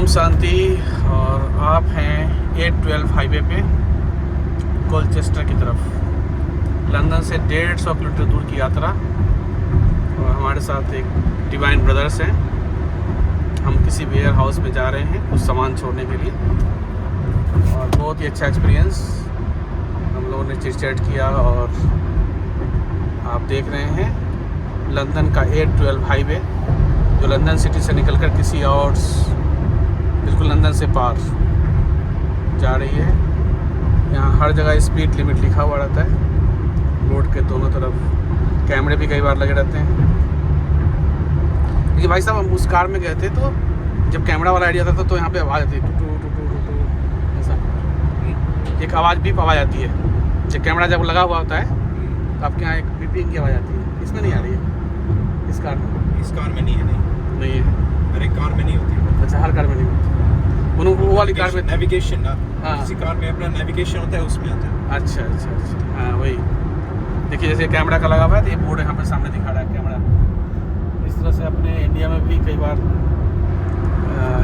शांति। और आप हैं 812 हाईवे पे कोलचेस्टर की तरफ। लंदन से 150 किलोमीटर दूर की यात्रा और हमारे साथ एक डिवाइन ब्रदर्स हैं। हम किसी वेयर हाउस में जा रहे हैं कुछ सामान छोड़ने के लिए और बहुत ही अच्छा एक्सपीरियंस हम लोगों ने चिट-चैट किया। और आप देख रहे हैं लंदन का 812 हाईवे जो लंदन सिटी से निकलकर किसी और बिल्कुल लंदन से पार जा रही है। यहाँ हर जगह स्पीड लिमिट लिखा हुआ रहता है। रोड के दोनों तरफ कैमरे भी कई बार लगे रहते हैं। देखिए भाई साहब, हम उस कार में गए थे तो जब कैमरा वाला आइडिया था तो यहाँ पे आवाज़ आती है टू टू टू टू ऐसा एक आवाज़ बीप आवाज़ आती है। जब कैमरा जब लगा हुआ होता है तो आपके यहाँ एक बीपिंग की आवाज़ आती है। इसमें नहीं आ रही है, इस कार में नहीं है। नहीं है, हर एक कार में नहीं होती। अच्छा, हर कार में नहीं होती। वो वाली कार में नेविगेशन ना, हाँ, किसी कार में अपना नेविगेशन होता है, उसमें आता है। अच्छा अच्छा अच्छा, हाँ वही। देखिए जैसे कैमरा का लगा हुआ है तो ये बोर्ड यहाँ पे सामने दिखा रहा है कैमरा। इस तरह से अपने इंडिया में भी कई बार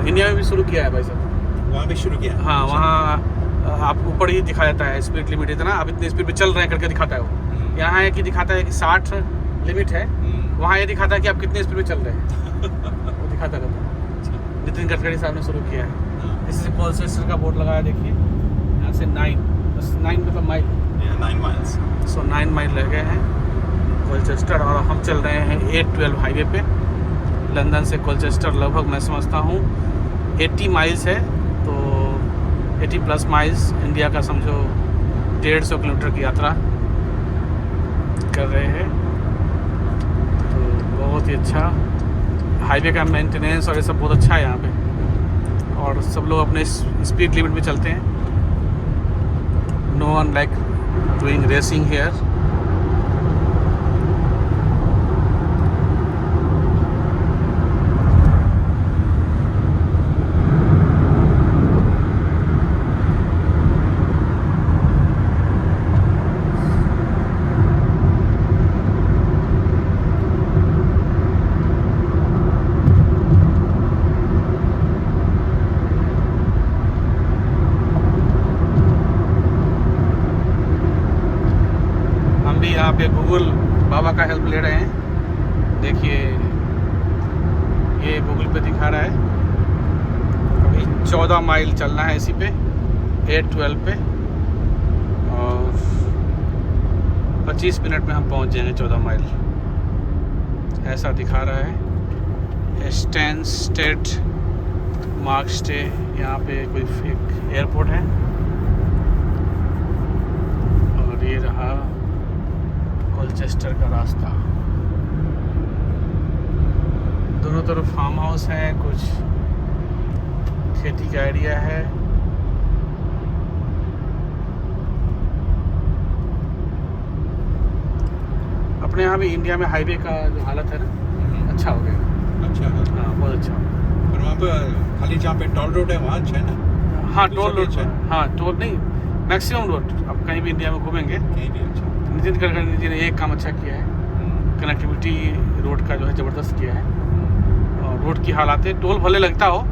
इंडिया में भी शुरू किया है भाई साहब। वहाँ भी शुरू किया? हाँ, वहाँ आप ऊपर ही दिखा जाता है स्पीड लिमिट इतना, आप इतनी स्पीड पे चल रहे हैं करके दिखाता है वो। यहाँ है कि दिखाता है कि 60 लिमिट है, वहाँ ये दिखाता है कि आप कितने स्पीड में चल रहे हैं वो दिखाता रहता है। नितिन गडकरी साहब ने शुरू किया है। जैसे कोलचेस्टर का बोर्ड लगाया, देखिए यहाँ से 9 मतलब माइल, 9 माइल्स। सो 9 माइल रह गए हैं कोलचेस्टर। और हम चल रहे हैं 812 हाईवे पे। लंदन से कोलचेस्टर लगभग मैं समझता हूँ 80 माइल्स है, तो 80 प्लस माइल्स इंडिया का समझो 150 किलोमीटर की यात्रा कर रहे हैं। तो बहुत ही अच्छा हाईवे का मेंटेनेंस और ये सब बहुत अच्छा है यहाँ पे। और सब लोग अपने स्पीड लिमिट में चलते हैं। No one like doing racing here. यहाँ पे गूगल बाबा का हेल्प ले रहे हैं। देखिए ये गूगल पे दिखा रहा है अभी 14 माइल चलना है इसी पे 812 पे और 25 मिनट में हम पहुंच जाएंगे 14 माइल, ऐसा दिखा रहा है। स्टेट मार्क स्टे, यहाँ पे कोई फेक एयरपोर्ट है। और ये रहा कोलचेस्टर का रास्ता। दोनों तरफ फार्म हाउस है, कुछ खेती का एरिया है। अपने यहाँ भी इंडिया में हाईवे का जो हालत है ना, अच्छा हो गया। अच्छा, हाँ बहुत अच्छा हो गया। और वहाँ पर खाली जहाँ पे टोल रोड है वहाँ अच्छा है ना? हाँ टोल रोड, हाँ टोल नहीं, मैक्सिमम रोड अब कहीं भी इंडिया में घूमेंगे। कहीं भी अच्छा। नितिन गडकरी जी ने एक काम अच्छा किया है, कनेक्टिविटी रोड का जो है ज़बरदस्त किया है। और रोड की हालात, टोल भले लगता हो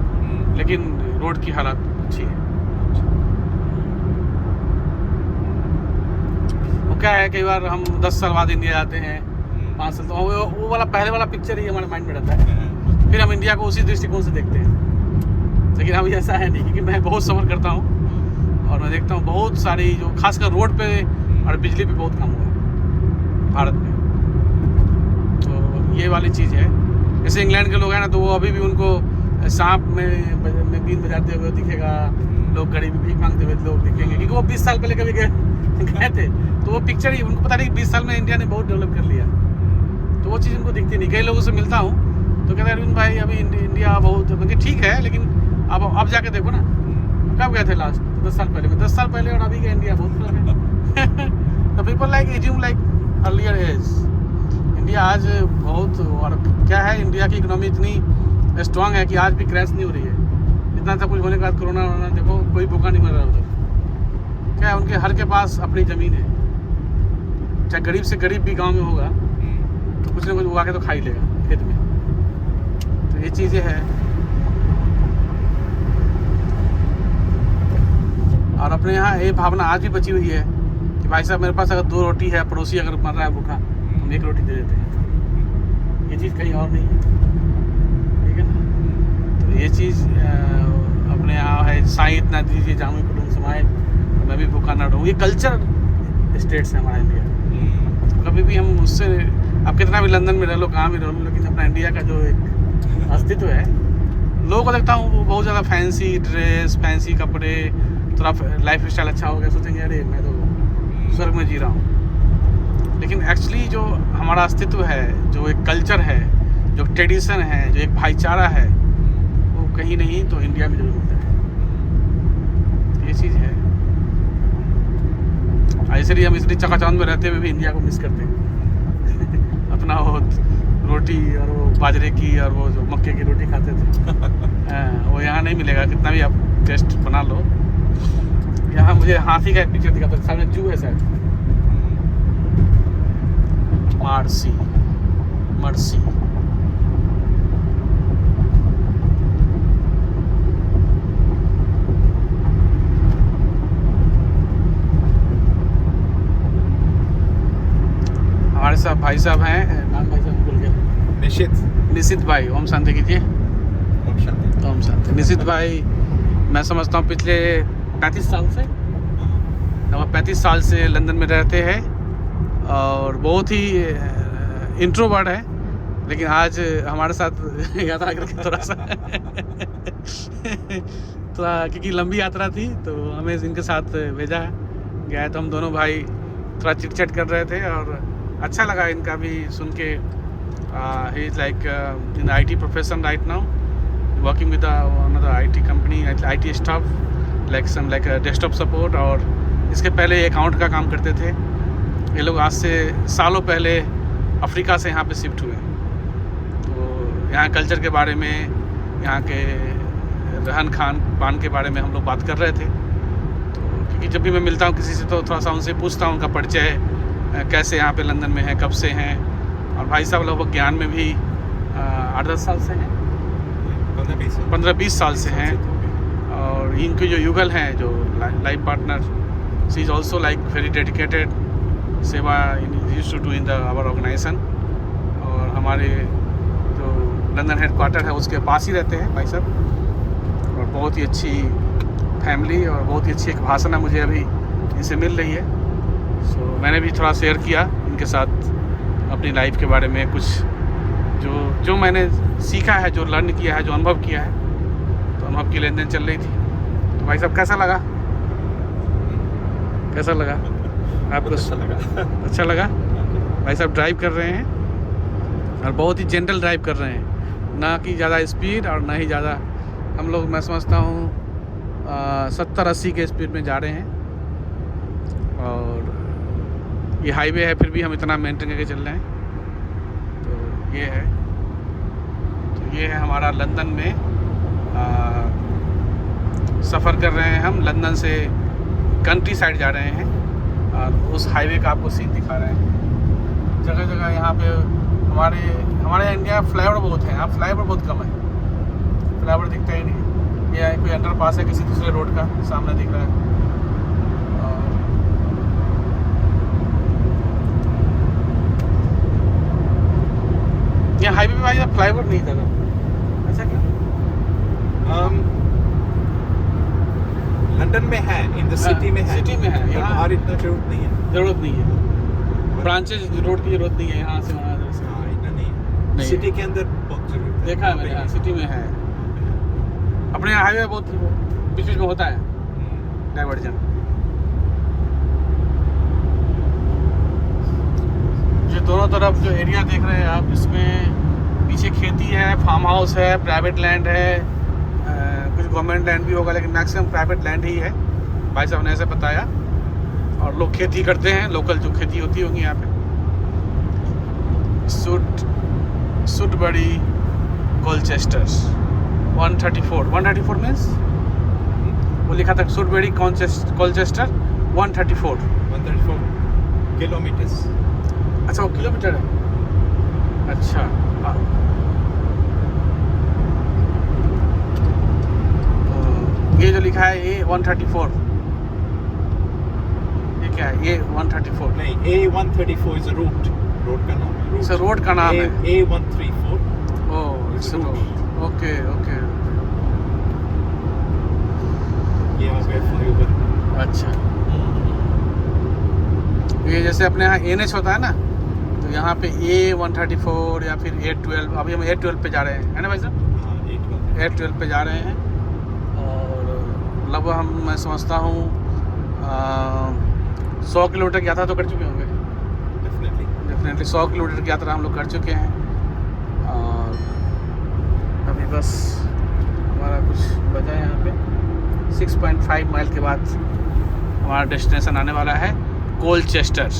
लेकिन रोड की हालत अच्छी है। वो क्या है, कई बार हम 10 साल बाद इंडिया जाते हैं, 5 साल, तो वो वाला पहले वाला पिक्चर ही हमारे माइंड में रहता है। फिर हम इंडिया को उसी दृष्टिकोण से देखते हैं। लेकिन अभी ऐसा है नहीं, क्योंकि मैं बहुत सफ़र करता हूँ और मैं देखता हूँ बहुत सारी जो खासकर रोड पे और बिजली पे बहुत कम हुआ है भारत में। तो ये वाली चीज़ है। जैसे इंग्लैंड के लोग हैं ना, तो वो अभी भी उनको सांप में बीन बजाते हुए दिखेगा, लोग गरीबी भीख मांगते हुए लोग दिखेंगे, क्योंकि वो 20 साल पहले कभी गए थे। तो वो पिक्चर ही उनको पता नहीं कि 20 साल में इंडिया ने बहुत डेवलप कर लिया, तो वो चीज़ उनको दिखती नहीं। कई लोगों से मिलता हूँ तो कहते हैं अरविंद भाई अभी इंडिया बहुत ठीक है, लेकिन अब जाके देखो ना, कब गए थे लास्ट? 10 साल पहले में, 10 साल पहले और अभी का इंडिया बहुत फर्क है। तो people like assume like earlier age. India आज बहुत, और क्या है, इंडिया की इकोनॉमी इतनी स्ट्रांग है कि आज भी क्रैश नहीं हो रही है। इतना सब कुछ होने के बाद कोरोना वोरोना देखो, कोई भूखा नहीं मर रहा उधर। क्या है, उनके हर के पास अपनी ज़मीन है। चाहे गरीब से गरीब भी गांव में होगा तो कुछ ना कुछ उगा के तो खा ही लेगा खेत में। तो ये चीज़ें हैं। और अपने यहाँ ये भावना आज भी बची हुई है कि भाई साहब मेरे पास अगर 2 रोटी है, पड़ोसी अगर मर रहा है भूखा, हम 1 रोटी दे देते हैं। ये चीज़ कहीं और नहीं है, ठीक है ना। तो ये चीज़ अपने यहाँ है, साईं इतना दीजिए जामुन कुटुंब समाए, मैं भी भूखा ना रहूँ। ये कल्चर स्टेट्स है हमारा इंडिया। कभी भी हम उससे, अब कितना भी लंदन में रह लो, कहाँ भी रह लो, लेकिन अपना इंडिया का जो एक अस्तित्व है, लोगों को देखता हूँ वो बहुत ज़्यादा फैंसी ड्रेस, फैंसी कपड़े, थोड़ा लाइफ स्टाइल अच्छा हो गया, सोचेंगे अरे मैं तो स्वर्ग में जी रहा हूँ। लेकिन एक्चुअली जो हमारा अस्तित्व है, जो एक कल्चर है, जो ट्रेडिशन है, जो एक भाईचारा है, वो कहीं नहीं तो इंडिया में जरूर मिलता है। ये चीज़ है। इसलिए हम इसलिए चकाचौंध में रहते हुए भी इंडिया को मिस करते हैं। अपना वो रोटी और वो बाजरे की और वो जो मक्के की रोटी खाते थे, वो यहाँ नहीं मिलेगा, कितना भी आप टेस्ट बना लो। यहाँ मुझे हाथी का एक पिक्चर दिखा था, सामने जू है शायद, मर्सी। हमारे साथ भाई साहब हैं, नाम भाई साहब भूल गए, निशित भाई। ओम शांति कीजिए। ओम शांति। निशित भाई मैं समझता हूँ पिछले 35 साल से, 35 साल से लंदन में रहते हैं और बहुत ही इंट्रोवर्ट है, लेकिन आज हमारे साथ यात्रा करके थोड़ा सा क्योंकि लंबी यात्रा थी तो हमें इनके साथ भेजा गया, तो हम दोनों भाई थोड़ा चिट चैट कर रहे थे और अच्छा लगा इनका भी सुन के। He is like in IT profession right now, working with another IT company, IT staff, like desktop support, और इसके पहले अकाउंट का काम करते थे। ये लोग आज से सालों पहले अफ्रीका से यहाँ पे शिफ्ट हुए। तो यहाँ कल्चर के बारे में, यहाँ के रहन खान पान के बारे में हम लोग बात कर रहे थे। तो क्योंकि जब भी मैं मिलता हूँ किसी से तो थोड़ा सा उनसे पूछता हूँ उनका परिचय, कैसे यहाँ पे लंदन में है, कब से हैं। और भाई साहब लगभग ज्ञान में भी 8-10 साल से हैं, 15-20 साल से हैं। और इनके जो युगल हैं, जो life partner, she is also like very dedicated, सेवा used to do in the our organisation. और हमारे जो लंदन हेडक्वार्टर है उसके पास ही रहते हैं भाई साहब। और बहुत ही अच्छी फैमिली और बहुत ही अच्छी एक भाषा मुझे अभी इनसे मिल रही है। सो मैंने भी थोड़ा शेयर किया इनके साथ अपनी लाइफ के बारे में, कुछ जो मैंने सीखा है, जो लर्न किया है, जो अनुभव किया है। तो अनुभव की लेन देन चल रही थी। तो भाई साहब कैसा लगा आपको? अच्छा लगा। भाई साहब ड्राइव कर रहे हैं और बहुत ही जेंटल ड्राइव कर रहे हैं, ना कि ज़्यादा स्पीड और ना ही ज़्यादा। हम लोग मैं समझता हूँ 70-80 के स्पीड में जा रहे हैं। और ये हाईवे है, फिर भी हम इतना मेंटेन करके चल रहे हैं। तो ये है हमारा लंदन में सफ़र कर रहे हैं हम। लंदन से कंट्री साइड जा रहे हैं और उस हाईवे का आपको सीन दिखा रहे हैं। जगह जगह यहाँ पे हमारे इंडिया में फ्लाईओवर बहुत है, यहाँ फ्लाईओवर बहुत कम है, फ्लाईओवर दिखता ही नहीं। ये कोई अंडरपास है किसी दूसरे रोड का, सामने दिख रहा है। यहाँ हाईवे पे भाई फ्लाईओवर नहीं था। अच्छा क्यों? लंदन में है, इन द सिटी में है, यहाँ बाहर इतना जरूरत नहीं है। ब्रांचेज रोड की जरूरत नहीं है यहाँ से वहाँ से। हाँ, इतना नहीं। सिटी के अंदर बहुत जरूरत है। देखा है मैंने, यहाँ सिटी में है। अपने यहाँ हाईवे बहुत बीच बीच में होता है डाइवर्जन। जो दोनों तरफ जो एरिया देख रहे हैं आप, इसमें पीछे खेती है, फार्म हाउस है, प्राइवेट लैंड है, कुछ गवर्नमेंट लैंड भी होगा, लेकिन मैक्सिमम प्राइवेट लैंड ही है। भाई साहब ने ऐसे बताया। और लोग खेती करते हैं, लोकल जो खेती होती होगी यहाँ पे। सूटबरी कोलचेस्टर 134 मीन्स वो लिखा था सूटबरी कोलचेस्टर 134 किलोमीटर्स। अच्छा वो किलोमीटर है। अच्छा ये जो लिखा है ये 134 क्या है A134? नहीं, A134 is a route का नाम है, route. अच्छा, रोड का नाम है। A134 ओह, It's a चलो, route. ओके ओके, ये आ गया फ्लाईओवर। अच्छा। ये जैसे अपने यहाँ NH होता है ना, तो यहाँ पे A134 या फिर A12, अभी हम A12 पे जा रहे हैं, है ना भाई साहब? हाँ, A12 पे जा रहे हैं। और लगभग मैं समझता हूँ 100 किलोमीटर की यात्रा तो कर चुके होंगे। डेफिनेटली 100 किलोमीटर की यात्रा हम लोग कर चुके हैं। और अभी बस हमारा कुछ बचा है यहाँ पे 6.5 माइल के बाद हमारा डेस्टिनेशन आने वाला है कोलचेस्टर।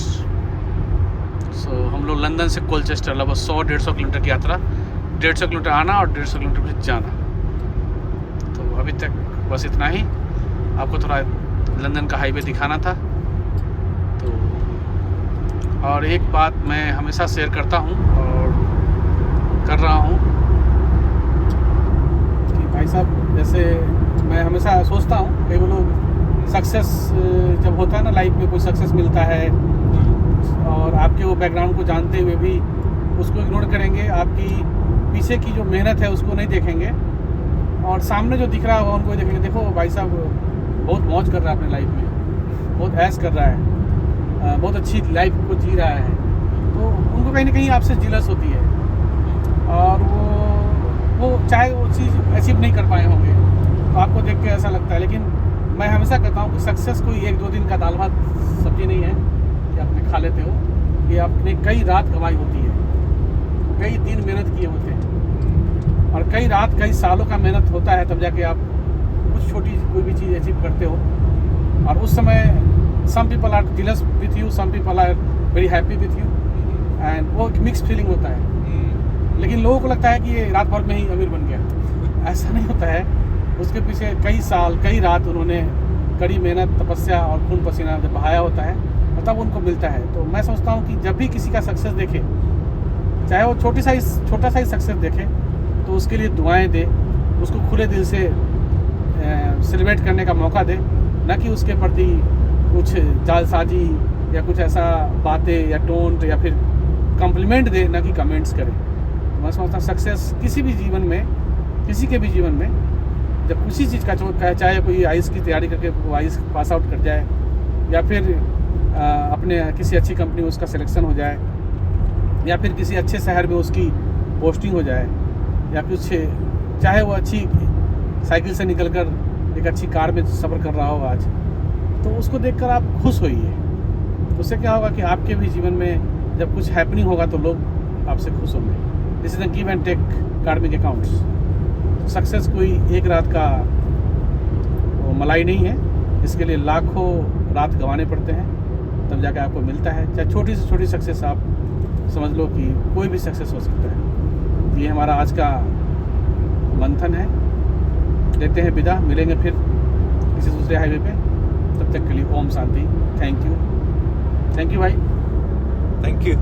सो हम लोग लंदन से कोलचेस्टर लगभग 100-150 किलोमीटर की यात्रा, 150 किलोमीटर आना और 150 किलोमीटर फिर जाना। तो अभी तक बस इतना ही, आपको थोड़ा लंदन का हाईवे दिखाना था। तो और एक बात मैं हमेशा शेयर करता हूँ और कर रहा हूँ कि भाई साहब, जैसे मैं हमेशा सोचता हूँ, कई लोग सक्सेस जब होता है ना लाइफ में, कोई सक्सेस मिलता है और आपके वो बैकग्राउंड को जानते हुए भी उसको इग्नोर करेंगे, आपकी पीछे की जो मेहनत है उसको नहीं देखेंगे और सामने जो दिख रहा होगा उनको देखेंगे। देखो भाई साहब बहुत मौज कर रहा है अपने लाइफ में, बहुत ऐश कर रहा है, बहुत अच्छी लाइफ को जी रहा है, तो उनको कहीं ना कहीं आपसे जिलस होती है और वो चाहे वो चीज़ अचीव नहीं कर पाए होंगे तो आपको देख के ऐसा लगता है। लेकिन मैं हमेशा कहता हूँ कि सक्सेस कोई 1-2 दिन का दाल भात सब्जी नहीं है कि आपने खा लेते हो, ये आपने कई रात कमाई होती है, कई दिन मेहनत किए होते हैं और कई रात कई सालों का मेहनत होता है, तब जाके आप कुछ छोटी कोई भी चीज़ अचीव करते हो। और उस समय some people are jealous with you, some people are very happy with you, and वो एक मिक्स फीलिंग होता है। लेकिन लोगों को लगता है कि ये रात भर में ही अमीर बन गया, ऐसा नहीं होता है। उसके पीछे कई साल कई रात उन्होंने कड़ी मेहनत, तपस्या और खून पसीना जब बहाया होता है और तब उनको मिलता है। तो मैं सोचता हूँ कि जब भी किसी का सक्सेस देखे, चाहे वो छोटा सा ही सक्सेस देखे, तो उसके लिए दुआएं दे, उसको खुले दिल से सेलिब्रेट करने का मौका दे, ना कि उसके प्रति कुछ जालसाजी या कुछ ऐसा बातें या टोंट या फिर कम्प्लीमेंट दे, ना कि कमेंट्स करे। तो मैं समझता हूँ सक्सेस किसी भी जीवन में, किसी के भी जीवन में, जब किसी चीज़ का चाहे कोई आइस की तैयारी करके वो आइस पास आउट कर जाए या फिर अपने किसी अच्छी कंपनी में उसका सिलेक्शन हो जाए या फिर किसी अच्छे शहर में उसकी पोस्टिंग हो जाए या कुछ, चाहे वो अच्छी साइकिल से निकलकर एक अच्छी कार में सफ़र कर रहा हो आज, तो उसको देखकर आप खुश होइए। उससे क्या होगा कि आपके भी जीवन में जब कुछ हैपनिंग होगा तो लोग आपसे खुश होंगे। This is a give and take karmic accounts. Success कोई एक रात का मलाई नहीं है, इसके लिए लाखों रात गंवाने पड़ते हैं, तब जाके आपको मिलता है। चाहे छोटी से छोटी सक्सेस आप समझ लो कि कोई भी सक्सेस हो सकता है। ये हमारा आज का मंथन है। लेते हैं विदा, मिलेंगे फिर किसी दूसरे हाईवे पे। तब तक के लिए ओम शांति। थैंक यू भाई। Thank you.